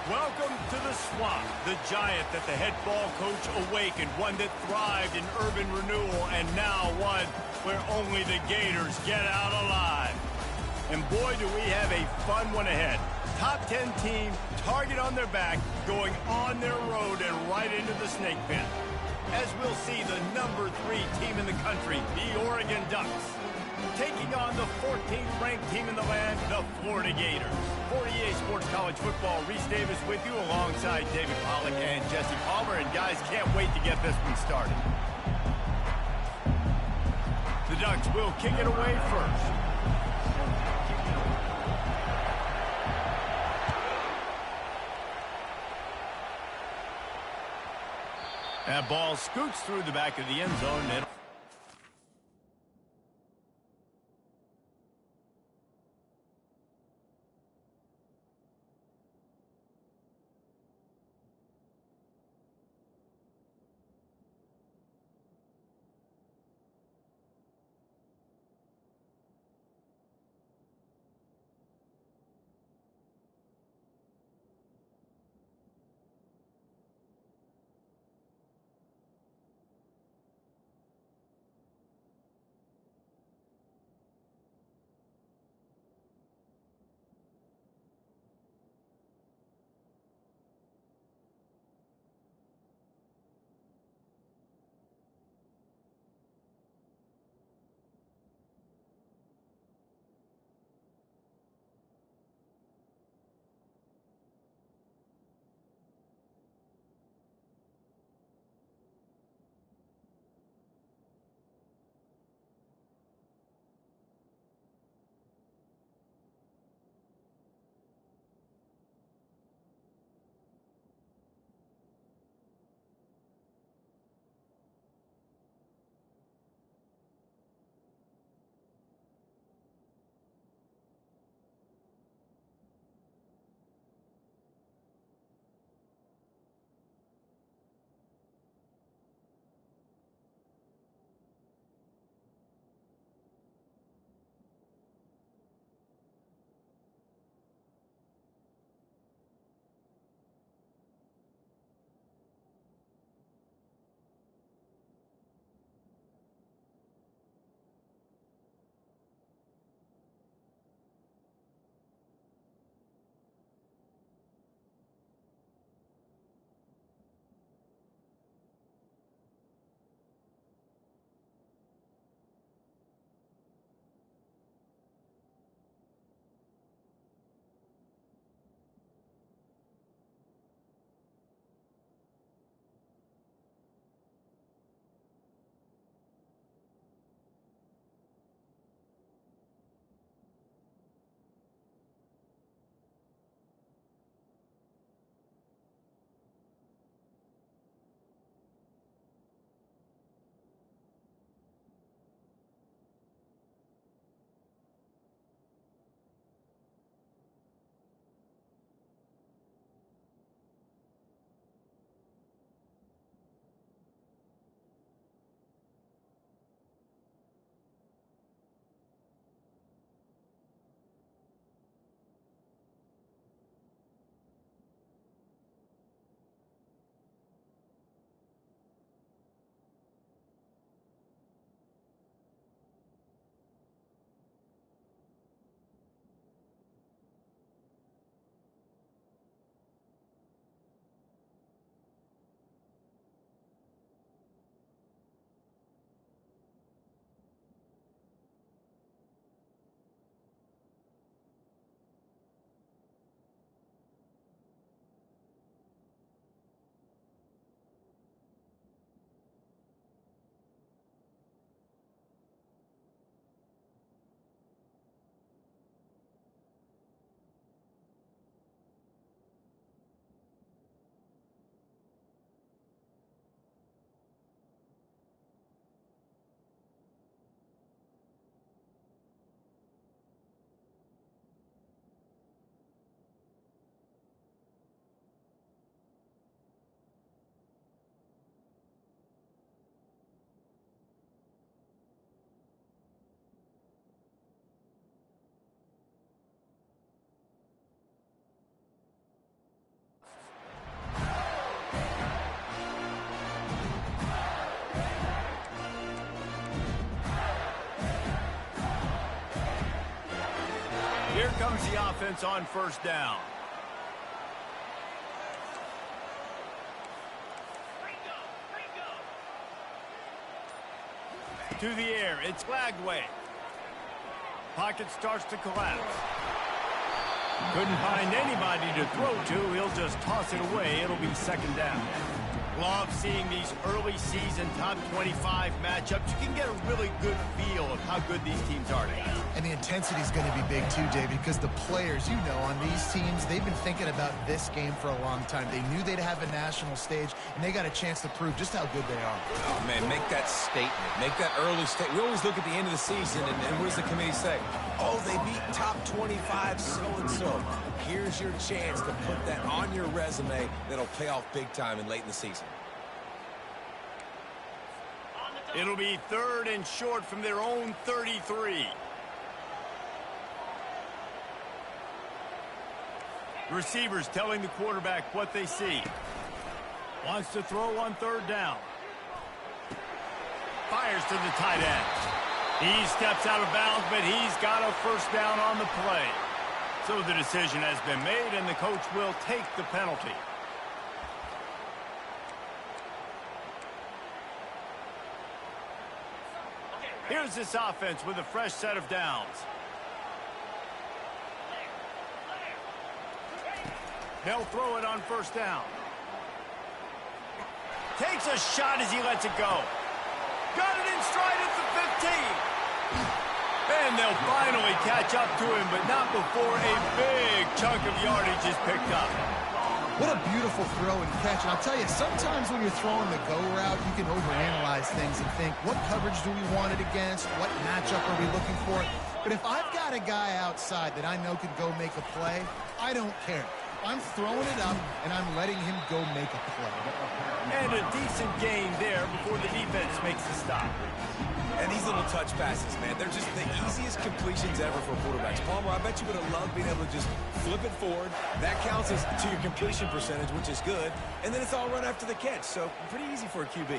Welcome to the Swamp, the giant that the head ball coach awakened, one that thrived in urban renewal, and now one where only the Gators get out alive. And boy, do we have a fun one ahead. Top 10 team, target on their back, going on their road and right into the snake pit. As we'll see the number 3 team in the country, the Oregon Ducks, taking on the 14th ranked team in the land, the Florida Gators. For EA Sports College Football, Reese Davis with you alongside David Pollack and Jesse Palmer. And guys, can't wait to get this one started. The Ducks will kick it away first. That ball scoots through the back of the end zone. And comes the offense on first down. To the air, it's Lagway. Pocket starts to collapse. Couldn't find anybody to throw to. He'll just toss it away. It'll be second down. Love seeing these early season top 25 matchups. You can get a really good feel of how good these teams are today. And the intensity is going to be big too, David, because the players, you know, on these teams, they've been thinking about this game for a long time. They knew they'd have a national stage, and they got a chance to prove just how good they are. Oh, man, make that statement. Make that early statement. We always look at the end of the season, and what does the committee say? Oh, they beat top 25 so-and-so. Here's your chance to put that on your resume that'll pay off big time and late in the season. It'll be third and short from their own 33. Receivers telling the quarterback what they see. Wants to throw on third down. Fires to the tight end. He steps out of bounds, but he's got a first down on the play. So the decision has been made, and the coach will take the penalty. Here's this offense with a fresh set of downs. They'll throw it on first down. Takes a shot as he lets it go. Got it in stride at the 15. And they'll finally catch up to him, but not before a big chunk of yardage is picked up. What a beautiful throw and catch. And I'll tell you, sometimes when you're throwing the go route, you can overanalyze things and think, what coverage do we want it against? What matchup are we looking for? But if I've got a guy outside that I know can go make a play, I don't care. I'm throwing it up, and I'm letting him go make a play. And a decent gain there before the defense makes the stop. And these little touch passes, man, they're just the easiest completions ever for quarterbacks. Palmer, I bet you would have loved being able to just flip it forward. That counts as to your completion percentage, which is good. And then it's all run after the catch, so pretty easy for a QB.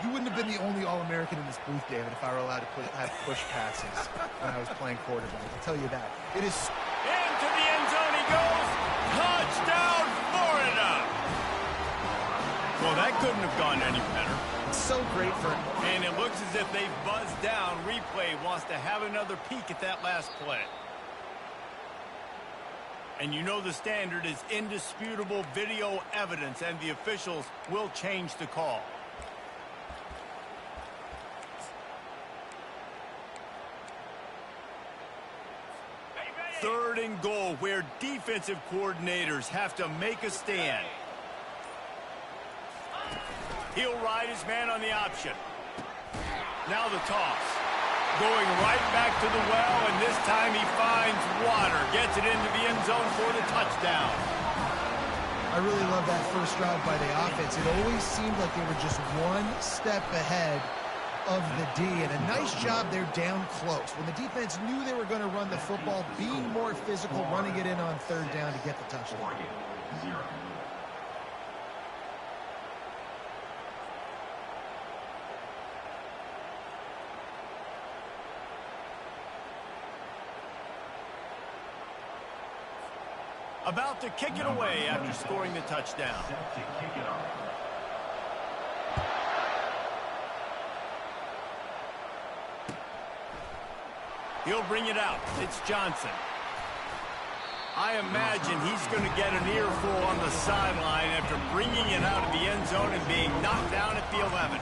You wouldn't have been the only All-American in this booth, David, if I were allowed to have push passes when I was playing quarterback. I'll tell you that. It is... Into the end zone he goes. Touchdown, Florida! Well, that couldn't have gone any better. So great for him. And it looks as if they've buzzed down. Replay wants to have another peek at that last play. And you know the standard is indisputable video evidence, and the officials will change the call. Third and goal, where defensive coordinators have to make a stand. He'll ride his man on the option. Now the toss. Going right back to the well, and this time he finds water. Gets it into the end zone for the touchdown. I really love that first drive by the offense. It always seemed like they were just one step ahead of the D, and a nice job there down close. When the defense knew they were going to run the football, being more physical, running it in on third down to get the touchdown. About to kick it away after scoring the touchdown. He'll bring it out. It's Johnson. I imagine he's going to get an earful on the sideline after bringing it out of the end zone and being knocked down at the 11.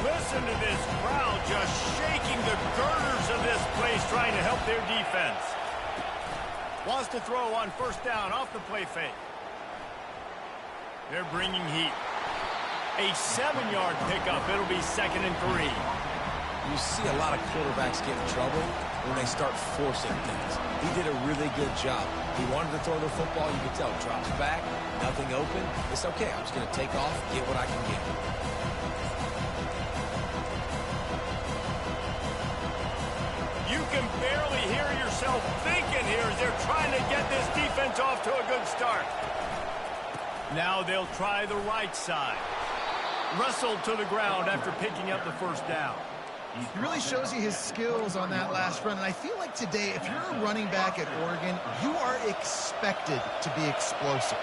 Listen to this crowd just shaking the girders of this place, trying to help their defense. Wants to throw on first down off the play fake. They're bringing heat. A 7-yard pickup. It'll be 2nd and 3. You see a lot of quarterbacks get in trouble when they start forcing things. He did a really good job. He wanted to throw the football. You could tell. Drops back. Nothing open. It's okay. I'm just going to take off, get what I can get. You can barely hear yourself thinking here as they're trying to get this defense off to a good start. Now they'll try the right side. wrestled to the ground after picking up the first down. He really shows you his skills on that last run. And I feel like today, if you're a running back at Oregon, you are expected to be explosive.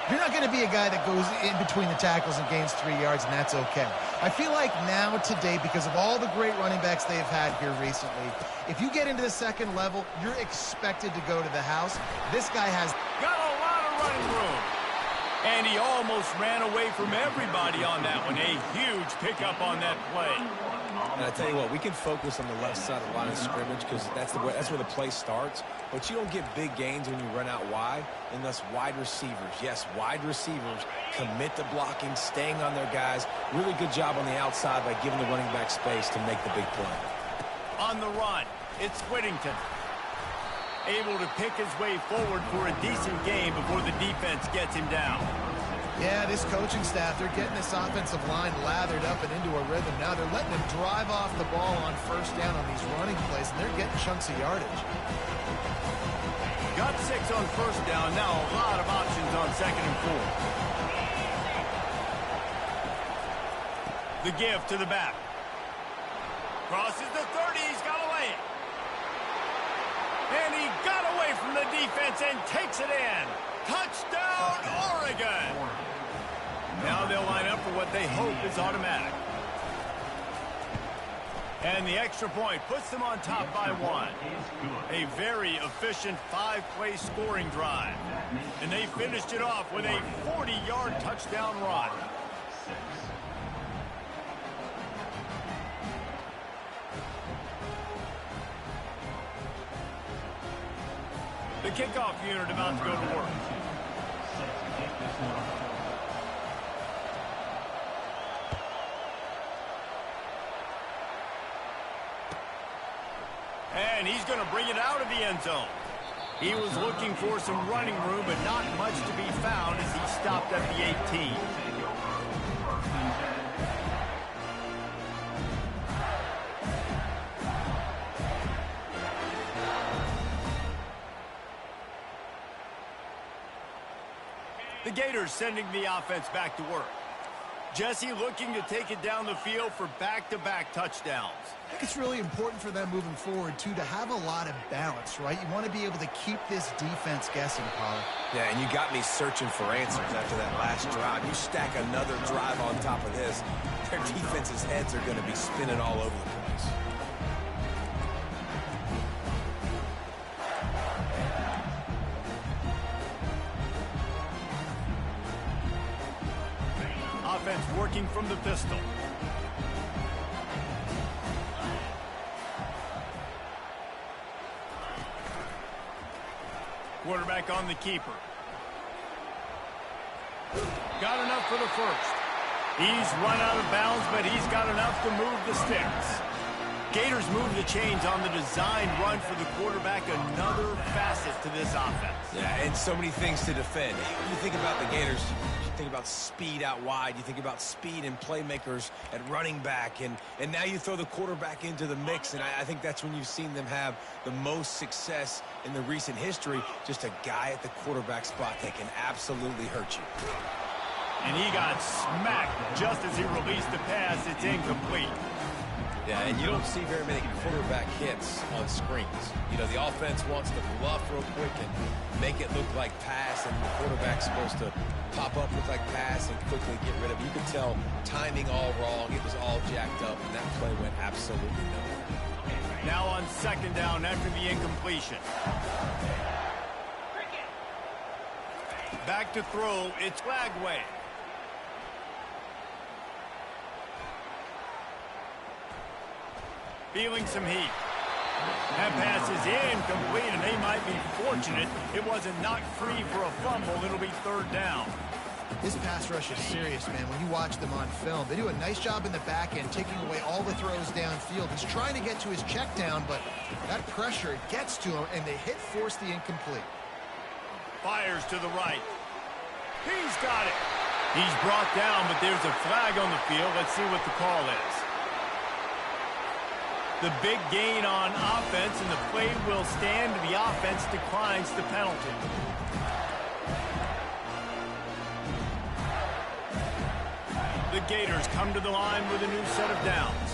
You're not going to be a guy that goes in between the tackles and gains 3 yards, and that's okay. I feel like now today, because of all the great running backs they've had here recently, if you get into the second level, you're expected to go to the house. This guy has got a lot of running room. And he almost ran away from everybody on that one. A huge pickup on that play. And I tell you what, we can focus on the left side of the line of scrimmage because that's where the play starts. But you don't get big gains when you run out wide unless wide receivers, yes, wide receivers, commit to blocking, staying on their guys. Really good job on the outside by giving the running back space to make the big play. On the run, it's Whittington. Able to pick his way forward for a decent game before the defense gets him down. Yeah, this coaching staff, they're getting this offensive line lathered up and into a rhythm. Now they're letting him drive off the ball on first down on these running plays, and they're getting chunks of yardage. Got 6 on first down. Now a lot of options on 2nd and 4. The give to the back. Crosses the 30. He's got to lay it. And he got away from the defense and takes it in. Touchdown, Oregon! Now they'll line up for what they hope is automatic. And the extra point puts them on top by 1. A very efficient 5-play scoring drive. And they finished it off with a 40-yard touchdown run. The kickoff unit about to go to work. And he's going to bring it out of the end zone. He was looking for some running room, but not much to be found as he stopped at the 18. The Gators sending the offense back to work. Jesse looking to take it down the field for back-to-back touchdowns. I think it's really important for them moving forward, too, to have a lot of balance, right? You want to be able to keep this defense guessing, Pollard. Yeah, and you got me searching for answers after that last drive. You stack another drive on top of this, their defense's heads are going to be spinning all over the place. Offense working from the pistol. Quarterback on the keeper. Got enough for the first. He's run out of bounds, but he's got enough to move the sticks. Gators move the chains on the design run for the quarterback, another facet to this offense. Yeah, and so many things to defend. You think about the Gators, you think about speed out wide, you think about speed and playmakers at running back, and now you throw the quarterback into the mix, and I think that's when you've seen them have the most success in the recent history. Just a guy at the quarterback spot that can absolutely hurt you. And he got smacked just as he released the pass. It's incomplete. Yeah, and you don't see very many quarterback hits on screens. You know, the offense wants to bluff real quick and make it look like pass, and the quarterback's supposed to pop up, look like pass, and quickly get rid of it. You could tell timing all wrong. It was all jacked up, and that play went absolutely nowhere. Now on second down after the incompletion. Back to throw. It's Lagway. Feeling some heat. That pass is incomplete, and they might be fortunate it wasn't knocked free for a fumble. It'll be third down. This pass rush is serious, man. When you watch them on film, they do a nice job in the back end, taking away all the throws downfield. He's trying to get to his check down, but that pressure gets to him, and they force the incomplete. Fires to the right. He's got it. He's brought down, but there's a flag on the field. Let's see what the call is. The big gain on offense, and the play will stand. The offense declines the penalty. the Gators come to the line with a new set of downs.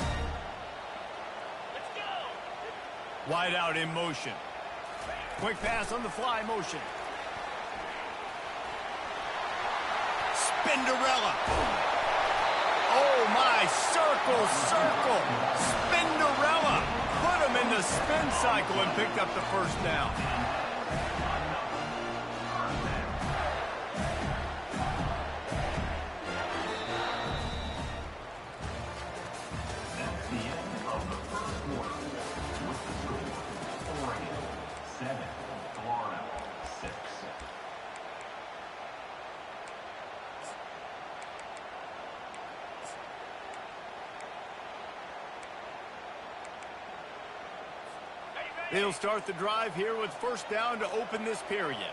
Wide out in motion. Quick pass on the fly motion. Spinderella. Oh, my. Circle, circle. Spinderella. Put him in the spin cycle and picked up the first down. That's the end of the first quarter. With the score, Oregon 7, Florida 6. They'll start the drive here with first down to open this period.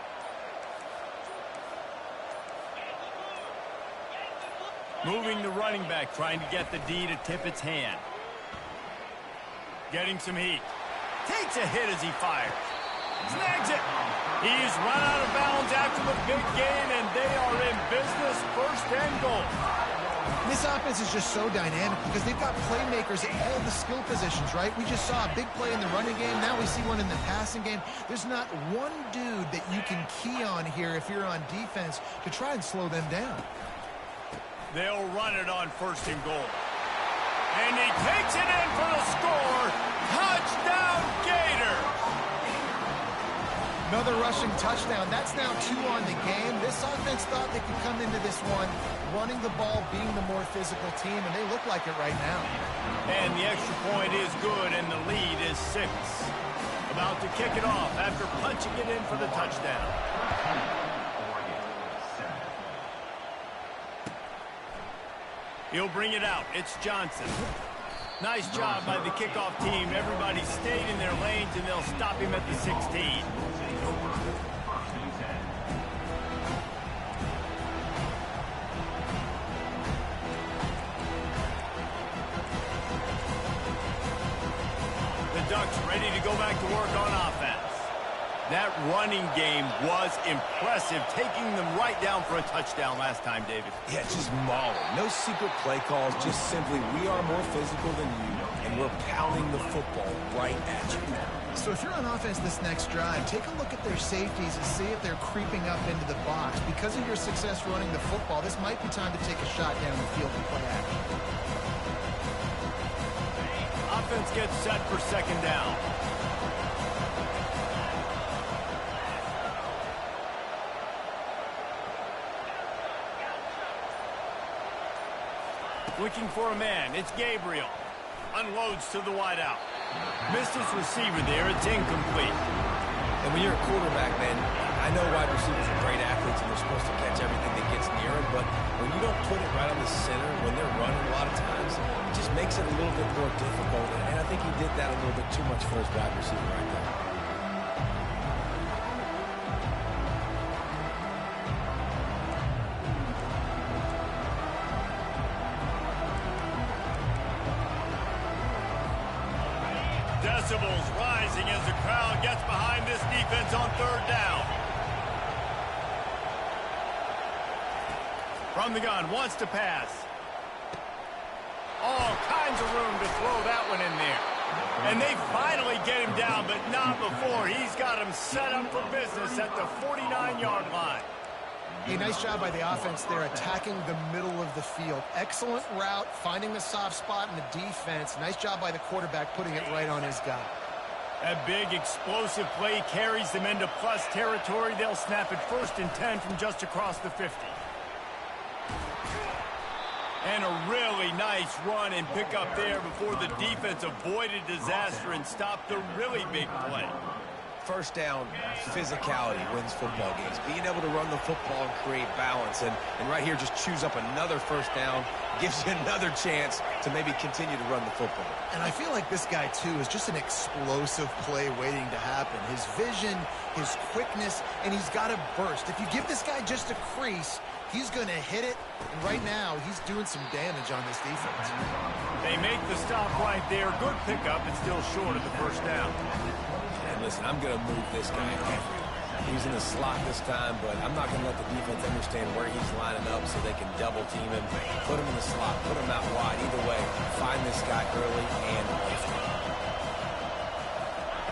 Moving the running back, trying to get the D to tip its hand. Getting some heat. Takes a hit as he fires. Snags it. He's run out of bounds after the big gain, and they are in business, first and goal. This offense is just so dynamic because they've got playmakers at all the skill positions, right? We just saw a big play in the running game. Now we see one in the passing game. There's not one dude that you can key on here if you're on defense to try and slow them down. They'll run it on first and goal. And he takes it in for the score. Touchdown, Gators! Another rushing touchdown. That's now 2 on the game. This offense thought they could come into this one running the ball, being the more physical team, and they look like it right now. And the extra point is good, and the lead is 6. About to kick it off after punching it in for the touchdown. He'll bring it out. It's Johnson. Nice job by the kickoff team. Everybody stayed in their lanes, and they'll stop him at the 16. The Ducks ready to go back to work on offense. That running game was impressive, taking them right down for a touchdown last time, David. Yeah, just mauling. No secret play calls, just simply we are more physical than you, and we're pounding the football right at you. So if you're on offense this next drive, take a look at their safeties and see if they're creeping up into the box. Because of your success running the football, this might be time to take a shot down the field and play action. Offense gets set for second down. Looking for a man. It's Gabriel. Unloads to the wideout. Missed his receiver there. It's incomplete. And when you're a quarterback, man, I know wide receivers are great athletes and they're supposed to catch everything that gets near them, but when you don't put it right on the center, when they're running a lot of times, it just makes it a little bit more difficult. And I think he did that a little bit too much for his wide receiver right there. Decibels rising as the crowd gets behind this defense on third down. From the gun, wants to pass. All kinds of room to throw that one in there. And they finally get him down, but not before. He's got him set up for business at the 49-yard line. A nice job by the offense there, attacking the middle of the field. Excellent route, finding the soft spot in the defense. Nice job by the quarterback, putting it right on his guy. That big explosive play carries them into plus territory. They'll snap it first and 10 from just across the 50. And a really nice run and pick up there before the defense avoided disaster and stopped the really big play. First down, physicality wins football games. Being able to run the football and create balance. And right here, just choose up another first down, gives you another chance to maybe continue to run the football. And I feel like this guy, too, is just an explosive play waiting to happen. His vision, his quickness, and he's got a burst. If you give this guy just a crease, he's going to hit it. And right now, he's doing some damage on this defense. They make the stop right there. Good pickup. It's still short of the first down. And listen, I'm going to move this guy everywhere. He's in the slot this time, but I'm not going to let the defense understand where he's lining up so they can double team him. Put him in the slot, put him out wide. Either way, find this guy early and often.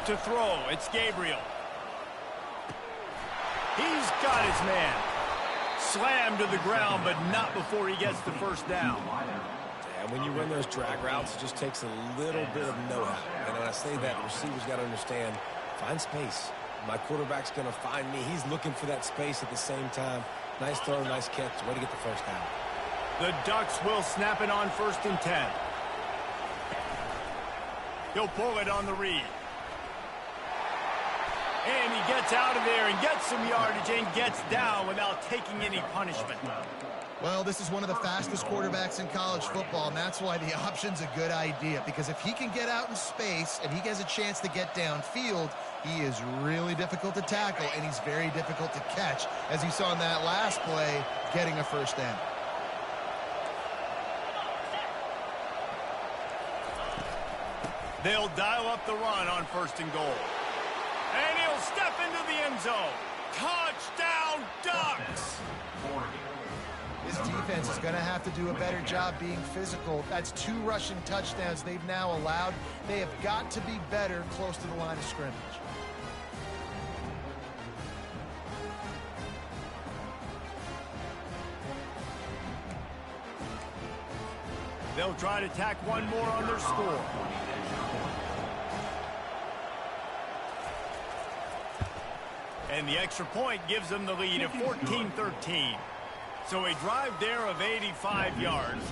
To throw, it's Gabriel. He's got his man. Slammed to the ground, but not before he gets the first down. And when you run those drag routes, it just takes a little bit of know-how. And when I say that, the receiver's got to understand, find space. My quarterback's going to find me. He's looking for that space at the same time. Nice throw, nice catch. Way to get the first down. The Ducks will snap it on 1st and 10. He'll pull it on the read. And he gets out of there and gets some yardage and gets down without taking any punishment. Well, this is one of the fastest quarterbacks in college football, and that's why the option's a good idea. Because if he can get out in space and he has a chance to get downfield, he is really difficult to tackle, and he's very difficult to catch, as you saw in that last play, getting a first down. They'll dial up the run on 1st and goal. And he'll step into the end zone. Touchdown, Ducks! This defense is going to have to do a better job being physical. That's 2 rushing touchdowns they've now allowed. They have got to be better close to the line of scrimmage. They'll try to tack one more on their score. And the extra point gives them the lead of 14-13. So a drive there of 85 yards.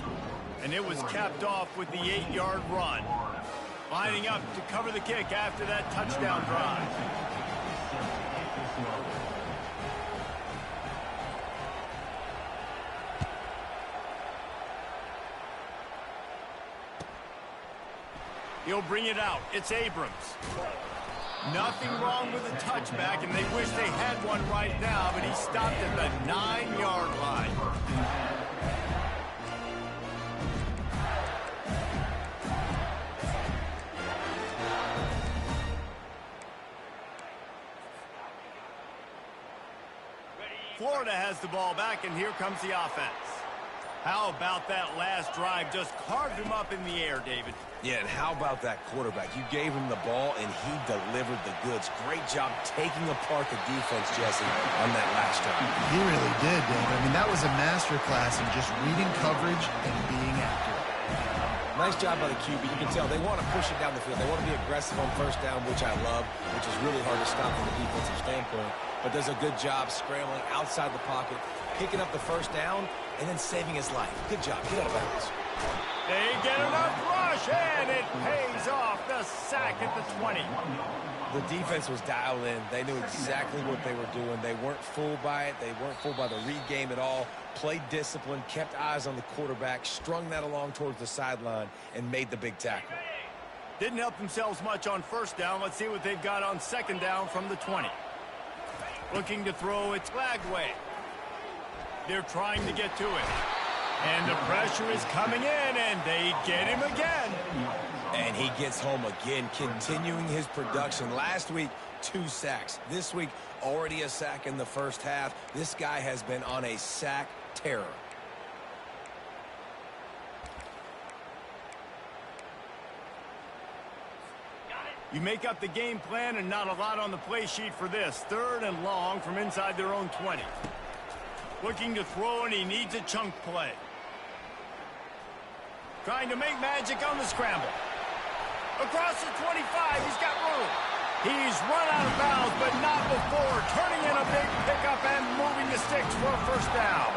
And it was capped off with the 8-yard run. Lining up to cover the kick after that touchdown drive. He'll bring it out. It's Abrams. Nothing wrong with the touchback, and they wish they had one right now, but he stopped at the 9-yard line. Florida has the ball back, and here comes the offense. How about that last drive? Just carved him up in the air, David. Yeah, and how about that quarterback? You gave him the ball, and he delivered the goods. Great job taking apart the defense, Jesse, on that last drive. He really did, David. I mean, that was a masterclass in just reading coverage and being accurate. Nice job by the QB. You can tell they want to push it down the field. They want to be aggressive on 1st down, which I love, which is really hard to stop from a defensive standpoint. But does a good job scrambling outside the pocket, picking up the 1st down, and then saving his life. Good job. Get out of bounds. They get enough rush, and it pays off. The sack at the 20. The defense was dialed in. They knew exactly what they were doing. They weren't fooled by it. They weren't fooled by the read game at all. Played discipline, kept eyes on the quarterback, strung that along towards the sideline, and made the big tackle. Didn't help themselves much on 1st down. Let's see what they've got on 2nd down from the 20. Looking to throw, it's Lagway. They're trying to get to it. And the pressure is coming in, and they get him again. And he gets home again, continuing his production. Last week, 2 sacks. This week, already a sack in the 1st half. This guy has been on a sack terror. You make up the game plan and not a lot on the play sheet for this. 3rd and long from inside their own 20. Looking to throw, and he needs a chunk play. Trying to make magic on the scramble. Across the 25, he's got room. He's run out of bounds, but not before turning in a big pickup and moving the sticks for a 1st down.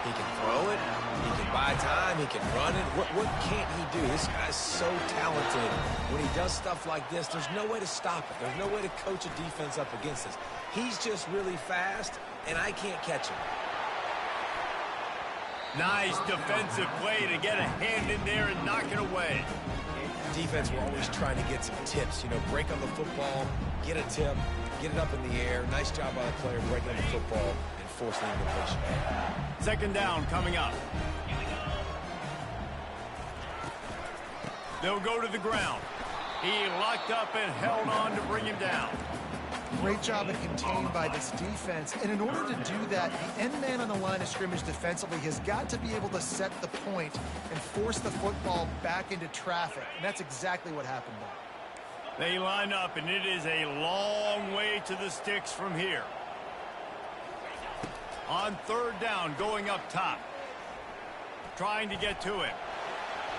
He can throw it. He can buy time. He can run it. What can't he do? This guy's so talented. When he does stuff like this, there's no way to stop it. There's no way to coach a defense up against this. He's just really fast, and I can't catch him. Nice defensive play to get a hand in there and knock it away. Defense, we're always trying to get some tips. You know, break on the football, get a tip, get it up in the air. Nice job by the player breaking on the football and forcing the incompletion. 2nd down coming up. They'll go to the ground. He locked up and held on to bring him down. Great job of contained by this defense. And in order to do that, the end man on the line of scrimmage defensively has got to be able to set the point and force the football back into traffic. And that's exactly what happened there. They line up, and it is a long way to the sticks from here. On third down, going up top. Trying to get to it.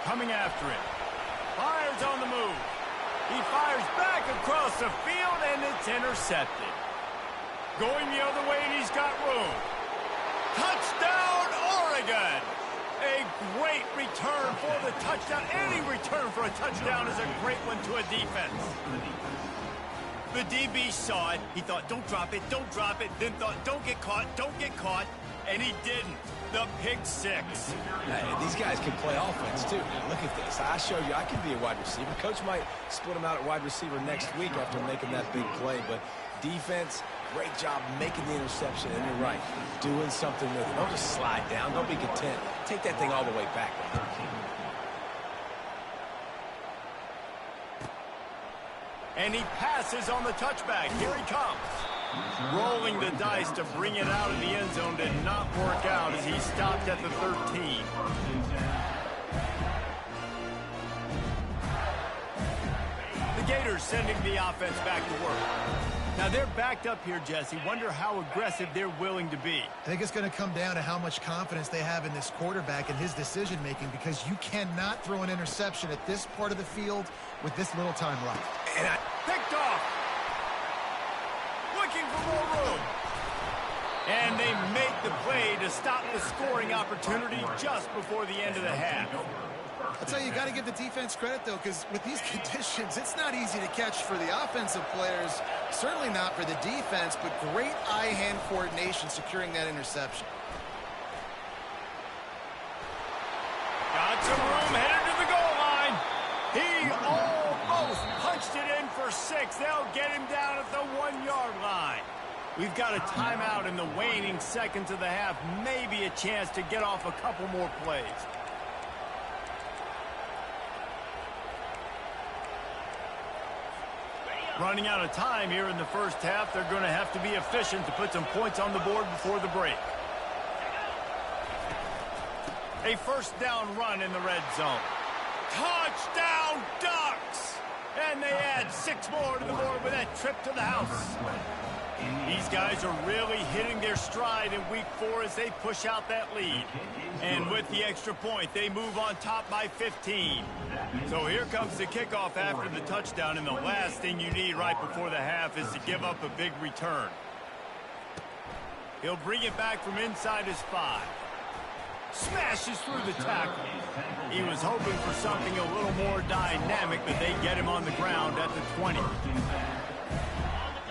Coming after it. Fires on the move. He fires back across the field, and it's intercepted. Going the other way, and he's got room. Touchdown, Oregon! A great return for the touchdown. Any return for a touchdown is a great one to a defense. The DB saw it. He thought, don't drop it, don't drop it. Then thought, don't get caught, and he didn't. The pick six. These guys can play offense, too. Look at this. I showed you I can be a wide receiver. Coach might split him out at wide receiver next week after making that big play. But defense, great job making the interception. And you're right, doing something with it. Don't just slide down. Don't be content. Take that thing all the way back. And he passes on the touchback. Here he comes. Rolling the dice to bring it out of the end zone did not work out as he stopped at the 13. The Gators sending the offense back to work. Now they're backed up here, Jesse. Wonder how aggressive they're willing to be. I think it's going to come down to how much confidence they have in this quarterback and his decision-making, because you cannot throw an interception at this part of the field with this little time left. And picked off. Looking for more room. And they make the play to stop the scoring opportunity just before the end of the half. I'll tell you, you got to give the defense credit, though, because with these conditions, it's not easy to catch for the offensive players, certainly not for the defense, but great eye-hand coordination securing that interception. Got some room, headed to the goal line. He almost punched it in for 6. They'll get him down at the 1-yard line. We've got a timeout in the waning seconds of the half, maybe a chance to get off a couple more plays. Running out of time here in the first half. They're going to have to be efficient to put some points on the board before the break. A first down run in the red zone. Touchdown, Ducks! And they add 6 more to the board with that trip to the house. These guys are really hitting their stride in week 4 as they push out that lead. And with the extra point, they move on top by 15. So here comes the kickoff after the touchdown, and the last thing you need right before the half is to give up a big return. He'll bring it back from inside his 5. Smashes through the tackle. He was hoping for something a little more dynamic, but they get him on the ground at the 20.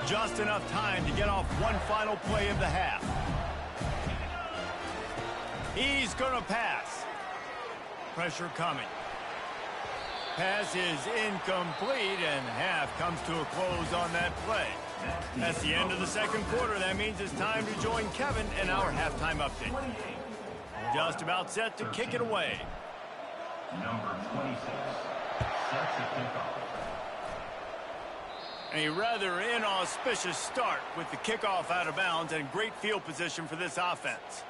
Just enough time to get off one final play of the half. He's going to pass. Pressure coming. Pass is incomplete, and half comes to a close on that play. That's the end of the second quarter. That means it's time to join Kevin in our halftime update. Just about set to kick it away. Number 26 sets a kickoff. A rather inauspicious start with the kickoff out of bounds and great field position for this offense.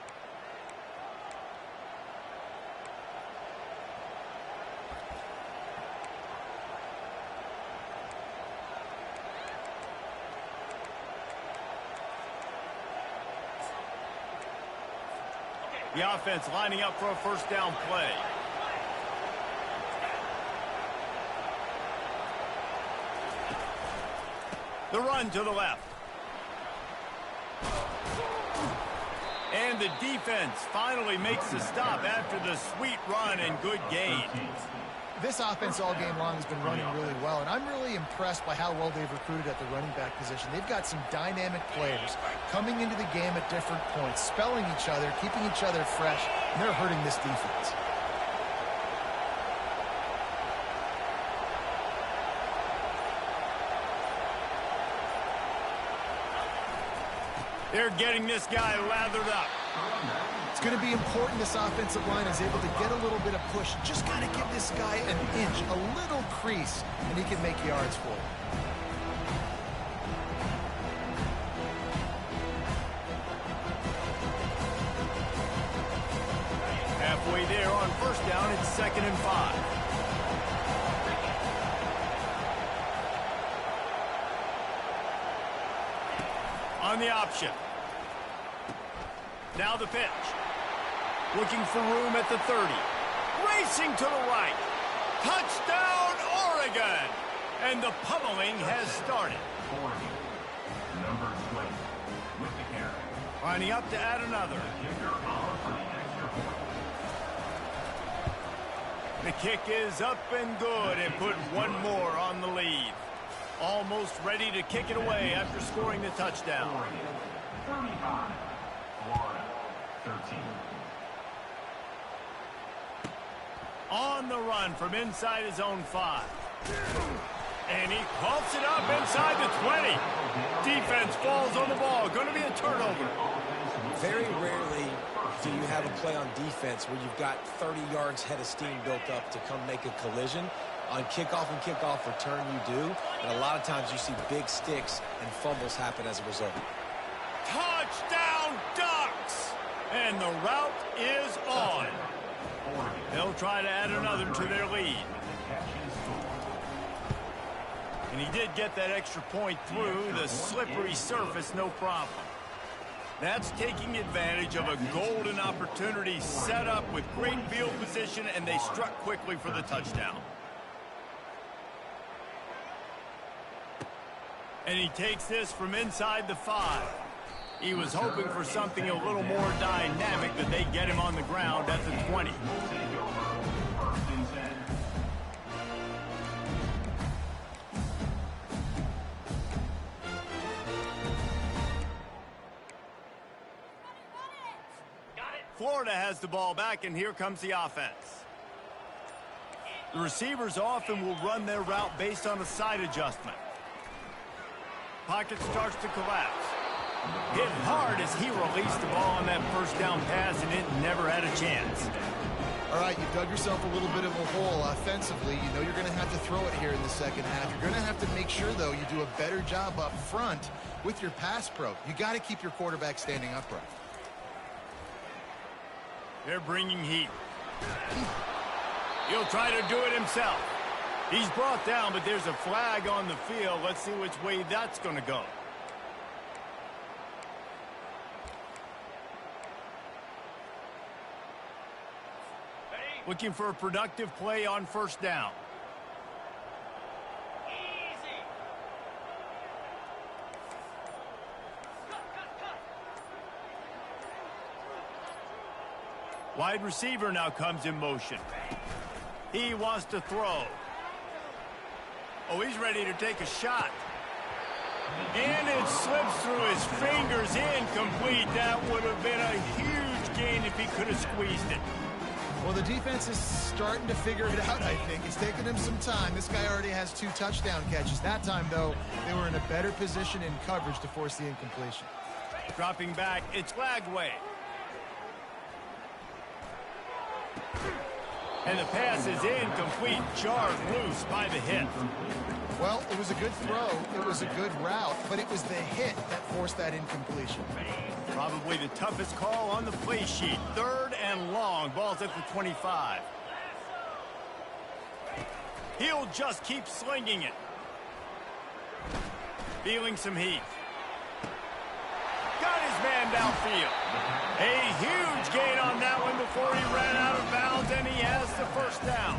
The offense lining up for a first down play. The run to the left. And the defense finally makes the stop after the sweet run and good gain. This offense all game long has been running really well, and I'm really impressed by how well they've recruited at the running back position. They've got some dynamic players coming into the game at different points, spelling each other, keeping each other fresh, and they're hurting this defense. They're getting this guy lathered up. It's going to be important this offensive line is able to get a little bit of push. Just got to give this guy an inch, a little crease, and he can make yards for it. on first down, it's 2nd and 5. On the option. Now the pitch. Looking for room at the 30. Racing to the right. Touchdown, Oregon! And the pummeling has started. Oregon. Number 20 with the carry. Lining up to add another. Kicker on for the extra point. The kick is up and good and put one more on the lead. Almost ready to kick it away after scoring the touchdown. Oregon 35. Florida 13. On the run from inside his own 5. And he pumps it up inside the 20. Defense falls on the ball. Going to be a turnover. Very rarely do you have a play on defense where you've got 30 yards head of steam built up to come make a collision. On kickoff and kickoff return, you do. And a lot of times you see big sticks and fumbles happen as a result. Touchdown, Ducks! And the route is on. They'll try to add another to their lead. And he did get that extra point through the slippery surface, no problem. That's taking advantage of a golden opportunity set up with great field position, and they struck quickly for the touchdown. And he takes this from inside the 5. He was hoping for something a little more dynamic, but they get him on the ground at the 20. Florida has the ball back, and here comes the offense. The receivers often will run their route based on a side adjustment. Pocket starts to collapse. Hit hard as he released the ball on that first down pass, and it never had a chance. All right, you dug yourself a little bit of a hole offensively. You know you're going to have to throw it here in the second half. You're going to have to make sure, though, you do a better job up front with your pass pro. You got to keep your quarterback standing upright. They're bringing heat. He'll try to do it himself. He's brought down, but there's a flag on the field. Let's see which way that's going to go. Looking for a productive play on first down. Wide receiver now comes in motion. He wants to throw. Oh, he's ready to take a shot. And it slips through his fingers, incomplete. That would have been a huge gain if he could have squeezed it. Well, the defense is starting to figure it out, I think. It's taken him some time. This guy already has 2 touchdown catches. That time, though, they were in a better position in coverage to force the incompletion. Dropping back, it's Lagway. And the pass is incomplete, jarred loose by the hit. Well, it was a good throw. It was a good route, but it was the hit that forced that incompletion. Probably the toughest call on the play sheet. 3rd and long. Ball's at the 25. He'll just keep slinging it. Feeling some heat. Got his man downfield. A huge gain on that one before he ran out of bounds, and he has the first down.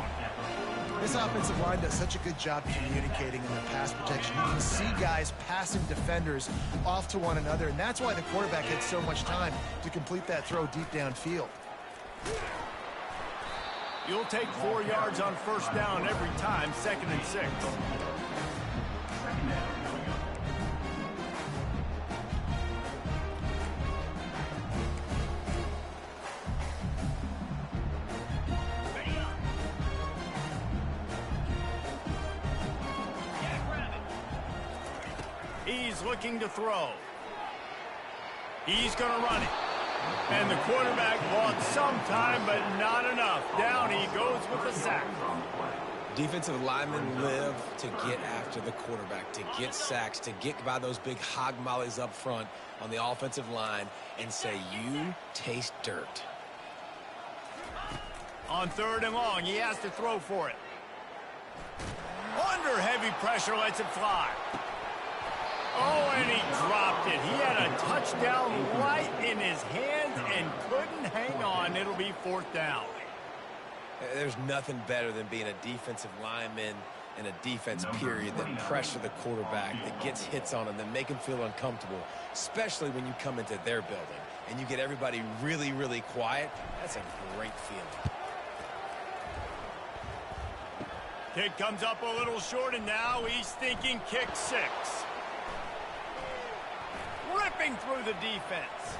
This offensive line does such a good job communicating in the pass protection. You can see guys passing defenders off to one another, and that's why the quarterback had so much time to complete that throw deep downfield. You'll take 4 yards on first down every time, 2nd and 6. He's looking to throw. He's going to run it. And the quarterback bought some time, but not enough. Down he goes with a sack. Defensive linemen live to get after the quarterback, to get sacks, to get by those big hog mollies up front on the offensive line and say, you taste dirt. On 3rd and long, he has to throw for it. Under heavy pressure, lets it fly. Oh, and he dropped it. He had a touchdown right in his hands and couldn't hang on. It'll be 4th down. There's nothing better than being a defensive lineman in a defense period that pressure the quarterback, that gets hits on him, that make him feel uncomfortable, especially when you come into their building and you get everybody really, really quiet. That's a great feeling. Kick comes up a little short, and now he's thinking kick 6. Ripping through the defense.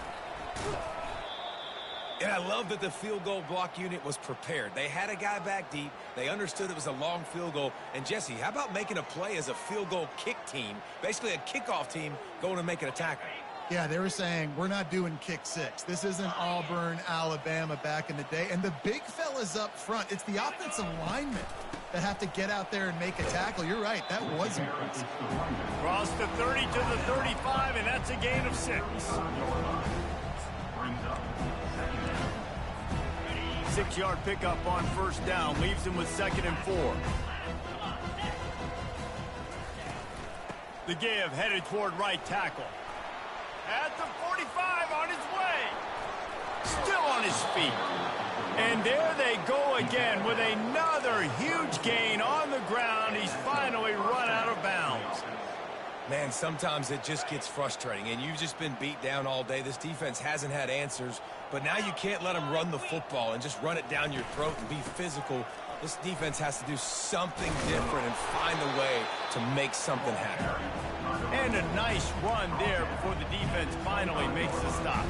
And I love that the field goal block unit was prepared. They had a guy back deep. They understood it was a long field goal. And, Jesse, how about making a play as a field goal kick team, basically a kickoff team, going and making a tackle? Yeah, they were saying, we're not doing kick 6. This isn't Auburn, Alabama back in the day. And the big fellas up front, it's the offensive linemen that have to get out there and make a tackle. You're right, that was impressive. Cross the 30 to the 35, and that's a gain of 6. 6-yard pickup on 1st down, leaves him with 2nd and 4. The give headed toward right tackle. At the 45, on his way. Still on his feet. And there they go again with another huge gain on the ground. He's finally run out of bounds. Man, sometimes it just gets frustrating, and you've just been beat down all day. This defense hasn't had answers, but now you can't let them run the football and just run it down your throat and be physical. This defense has to do something different and find a way to make something happen. And a nice run there before the defense finally makes the stop.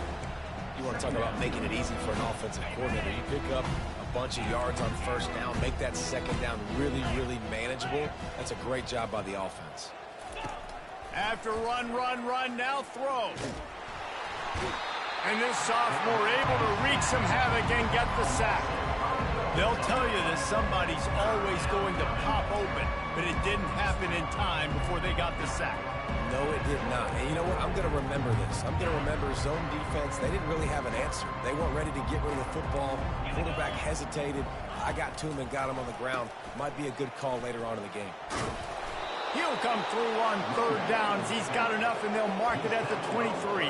You want to talk about making it easy for an offensive coordinator. You pick up a bunch of yards on 1st down, make that 2nd down really, really manageable. That's a great job by the offense. After run, now throw. And this sophomore able to wreak some havoc and get the sack. They'll tell you that somebody's always going to pop open, but it didn't happen in time before they got the sack. No, it did not. And you know what? I'm going to remember this. I'm going to remember zone defense. They didn't really have an answer. They weren't ready to get rid of the football. Quarterback hesitated. I got to him and got him on the ground. Might be a good call later on in the game. He'll come through on 3rd downs. He's got enough, and they'll mark it at the 23.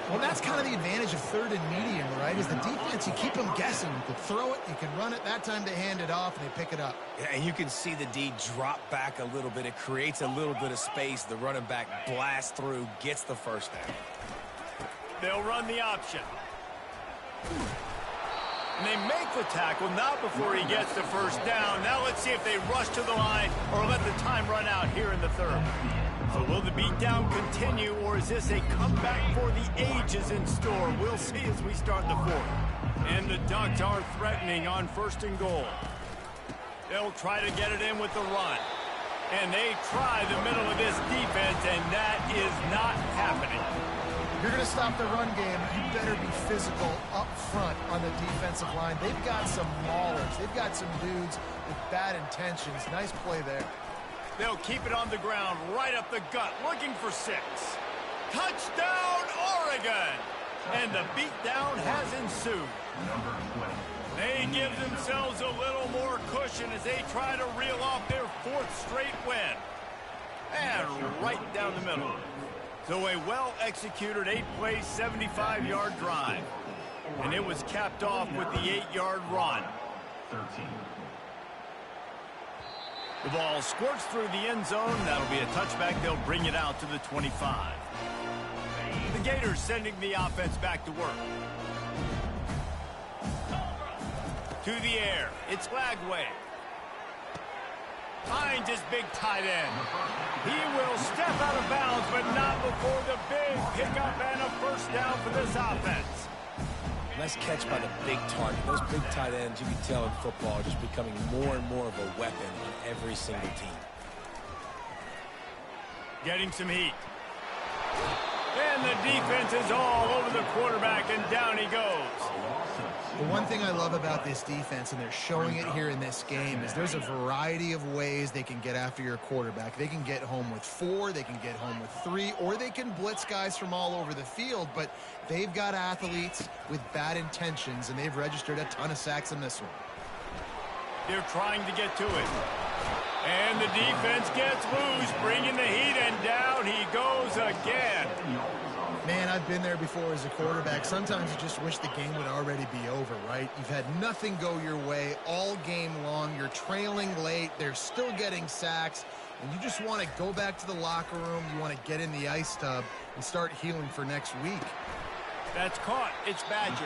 Well, that's kind of the advantage of 3rd and medium, right? Is the defense, you keep them guessing. You can throw it, you can run it. That time they hand it off, and they pick it up. Yeah, and you can see the D drop back a little bit. It creates a little bit of space. The running back blasts through, gets the 1st down. They'll run the option. And they make the tackle, not before he gets the 1st down. Now let's see if they rush to the line or let the time run out here in the 3rd. So will the beatdown continue, or is this a comeback for the ages in store? We'll see as we start the 4th. And the Ducks are threatening on 1st and goal. They'll try to get it in with the run. And they try the middle of this defense, and that is not happening. If you're going to stop the run game, you better be physical up front on the defensive line. They've got some maulers. They've got some dudes with bad intentions. Nice play there. They'll keep it on the ground, right up the gut, looking for 6. Touchdown, Oregon! And the beatdown has ensued. They give themselves a little more cushion as they try to reel off their 4th straight win. And right down the middle. So a well-executed 8-play, 75-yard drive. And it was capped off with the 8-yard run. 13. The ball squirts through the end zone. That'll be a touchback. They'll bring it out to the 25. The Gators sending the offense back to work. To the air. It's Lagway. Finds his big tight end. He will step out of bounds, but not before the big pickup and a 1st down for this offense. Nice catch by the big target. Those big tight ends, you can tell in football, are just becoming more and more of a weapon on every single team. Getting some heat. And the defense is all over the quarterback, and down he goes. The one thing I love about this defense, and they're showing it here in this game, is there's a variety of ways they can get after your quarterback. They can get home with 4, they can get home with 3, or they can blitz guys from all over the field, but they've got athletes with bad intentions, and they've registered a ton of sacks in this one. They're trying to get to it. And the defense gets loose, bringing the heat, and down he goes again. Man, I've been there before as a quarterback. Sometimes you just wish the game would already be over, right? You've had nothing go your way all game long. You're trailing late. They're still getting sacks. And you just want to go back to the locker room. You want to get in the ice tub and start healing for next week. That's caught. It's Badger.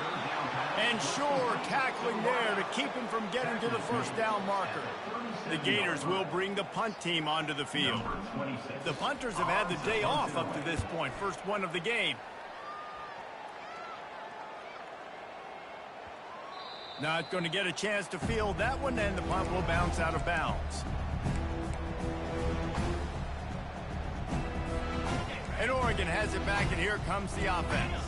And Shore tackling there to keep him from getting to the first down marker. The Gators will bring the punt team onto the field. The punters have had the day off up to this point. First one of the game. Not going to get a chance to field that one, and the punt will bounce out of bounds. And Oregon has it back, and here comes the offense.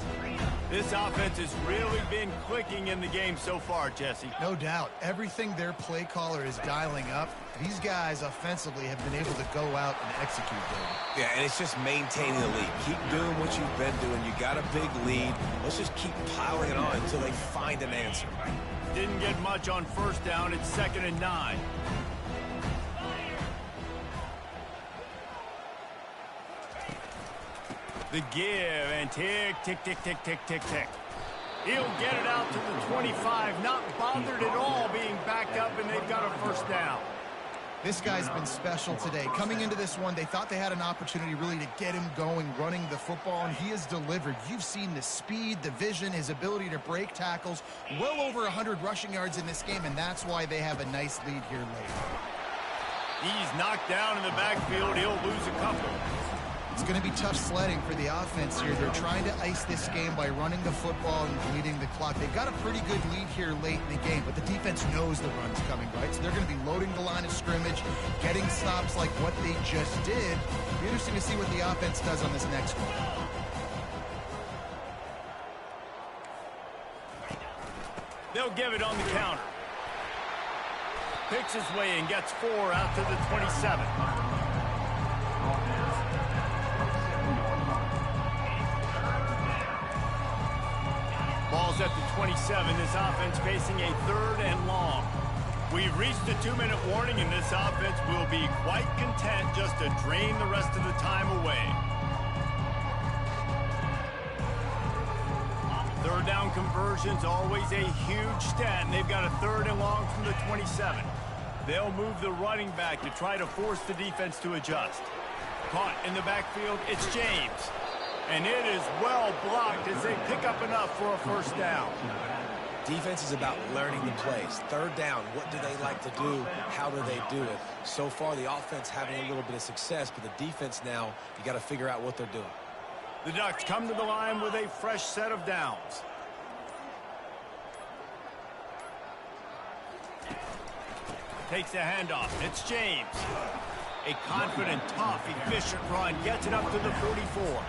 This offense has really been clicking in the game so far, Jesse. No doubt. Everything their play caller is dialing up, these guys offensively have been able to go out and execute them. Yeah, and it's just maintaining the lead. Keep doing what you've been doing. You got a big lead. Let's just keep piling it on until they find an answer. Didn't get much on first down. It's 2nd and 9. The give, and tick, tick, tick, tick, tick, tick, tick. He'll get it out to the 25, not bothered at all being backed up, and they've got a first down. This guy's been special today. Coming into this one, they thought they had an opportunity really to get him going, running the football, and he has delivered. You've seen the speed, the vision, his ability to break tackles, well over 100 rushing yards in this game, and that's why they have a nice lead here late. He's knocked down in the backfield. He'll lose a couple. It's going to be tough sledding for the offense here. They're trying to ice this game by running the football and bleeding the clock. They've got a pretty good lead here late in the game, but the defense knows the run's coming, right? So they're going to be loading the line of scrimmage, getting stops like what they just did. It'll be interesting to see what the offense does on this next one. They'll give it on the counter. Picks his way and gets 4 out to the 27. Ball's at the 27. This offense facing a 3rd and long. We've reached the 2-minute warning, and this offense will be quite content just to drain the rest of the time away. 3rd down conversion's always a huge stat, and they've got a 3rd and long from the 27. They'll move the running back to try to force the defense to adjust. Caught in the backfield, it's James. And it is well blocked as they pick up enough for a first down. Defense is about learning the plays. 3rd down, what do they like to do? How do they do it? So far, the offense having a little bit of success, but the defense now, you got to figure out what they're doing. The Ducks come to the line with a fresh set of downs. Takes the handoff. It's James. A confident, tough, efficient run. Gets it up to the 44.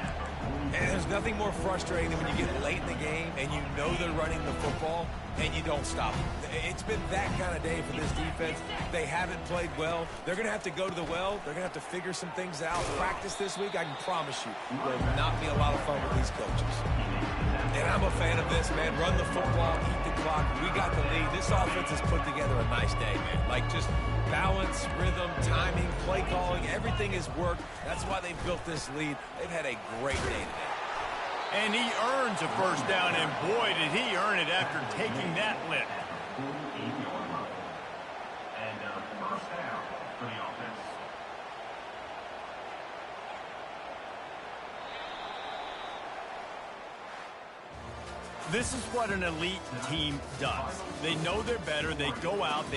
And there's nothing more frustrating than when you get late in the game and you know they're running the football and you don't stop them. It's been that kind of day for this defense. They haven't played well. They're going to have to go to the well. They're going to have to figure some things out. Practice this week, I can promise you, will not be a lot of fun with these coaches. And I'm a fan of this, man. Run the football, eat the clock. We got the lead. This offense has put together a nice day, man. Like just balance, rhythm, timing, play calling, everything has worked. That's why they've built this lead. They've had a great day today. And he earns a first down, and boy, did he earn it after taking that lick. And first down for the offense. This is what an elite team does. They know they're better. They go out, they